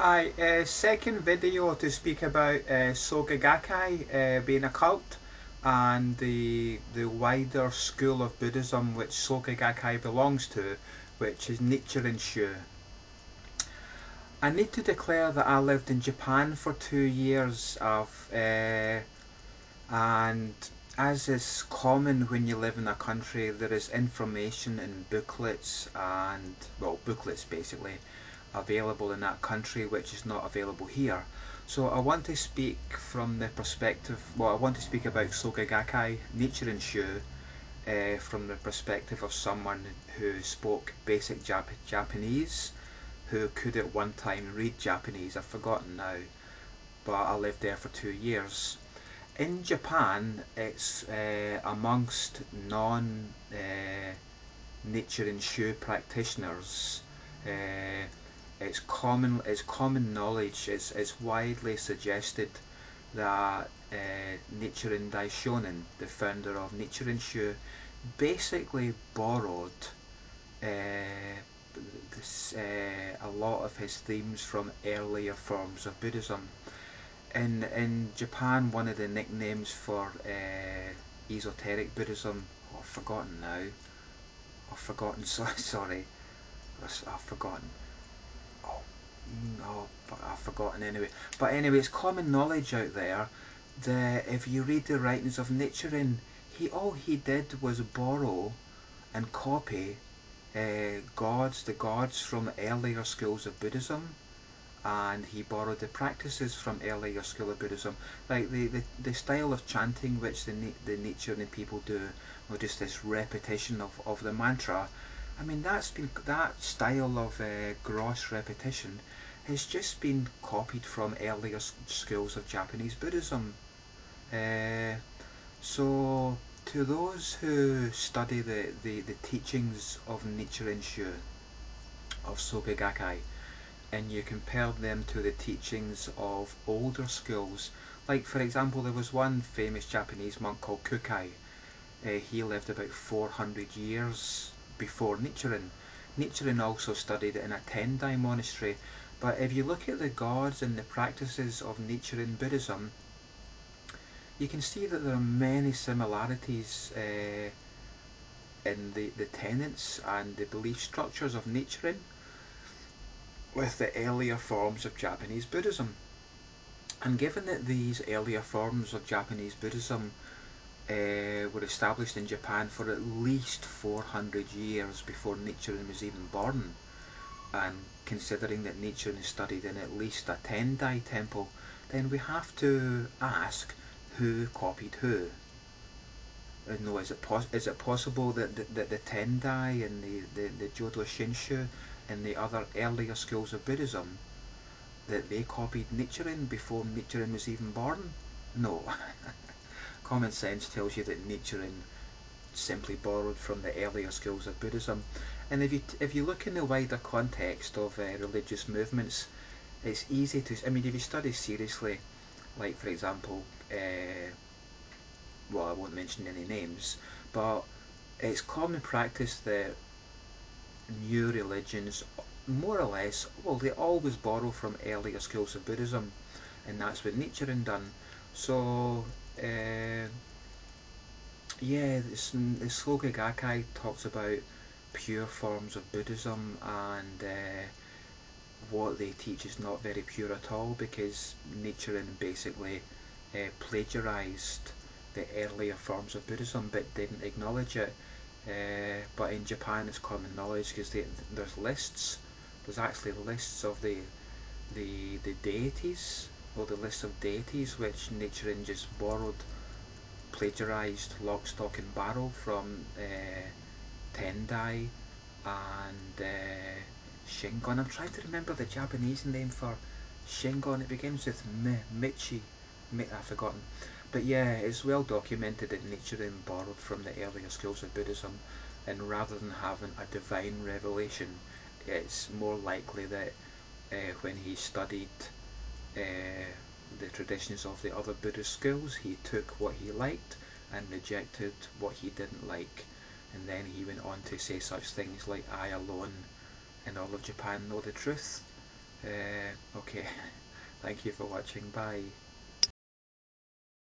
Hi, second video to speak about Soka Gakkai being a cult and the wider school of Buddhism which Soka Gakkai belongs to, which is Nichiren Shu. I need to declare that I lived in Japan for 2 years and as is common when you live in a country, there is information in booklets and, well, booklets basically, available in that country which is not available here. So I want to speak from the perspective, well, I want to speak about Soka Gakkai, Nichiren Shu, from the perspective of someone who spoke basic Japanese, who could at one time read Japanese. I've forgotten now, but I lived there for 2 years. In Japan, it's amongst non Nichiren Shu practitioners. Uh, it's common knowledge. It's widely suggested that Nichiren Daishonin, the founder of Nichiren Shu, basically borrowed a lot of his themes from earlier forms of Buddhism. In Japan, one of the nicknames for esoteric Buddhism, I've forgotten now. I've forgotten. Sorry, I've forgotten. Oh no, I've forgotten anyway. But anyway, it's common knowledge out there that if you read the writings of Nichiren, all he did was borrow and copy the gods from earlier schools of Buddhism, and he borrowed the practices from earlier school of Buddhism, like the style of chanting which the Nichiren people do, or just this repetition of the mantra. I mean, that style of gross repetition has just been copied from earlier schools of Japanese Buddhism. Uh, so, to those who study the teachings of Nichiren Shu, of Soka Gakkai, and you compare them to the teachings of older schools, like for example, there was one famous Japanese monk called Kukai. He lived about 400 years before Nichiren. Nichiren also studied in a Tendai monastery, but if you look at the gods and the practices of Nichiren Buddhism, you can see that there are many similarities in the tenets and the belief structures of Nichiren with the earlier forms of Japanese Buddhism. And given that these earlier forms of Japanese Buddhism were established in Japan for at least 400 years before Nichiren was even born, and considering that Nichiren studied in at least a Tendai temple, then we have to ask who copied who. No, is it possible that the Tendai and the Jodo Shinshu and the other earlier schools of Buddhism, that they copied Nichiren before Nichiren was even born? No. Common sense tells you that Nichiren simply borrowed from the earlier schools of Buddhism. And if you look in the wider context of religious movements, it's easy to. I mean, if you study seriously, like for example, well, I won't mention any names, but it's common practice that new religions, more or less, well, they always borrow from earlier schools of Buddhism, and that's what Nichiren done. So, yeah, the Soka Gakkai talks about pure forms of Buddhism, and what they teach is not very pure at all, because Nichiren basically plagiarized the earlier forms of Buddhism but didn't acknowledge it. But in Japan it's common knowledge because there's lists. There's actually lists of the deities, or the list of deities which Nichiren just borrowed, plagiarized lock, stock and barrel from Tendai and Shingon. I'm trying to remember the Japanese name for Shingon. It begins with Michi. I've forgotten. But yeah, it's well documented that Nichiren borrowed from the earlier schools of Buddhism, and rather than having a divine revelation, it's more likely that when he studied the traditions of the other Buddhist schools, he took what he liked and rejected what he didn't like. And then he went on to say such things like, I alone in all of Japan know the truth. Okay. Thank you for watching. Bye.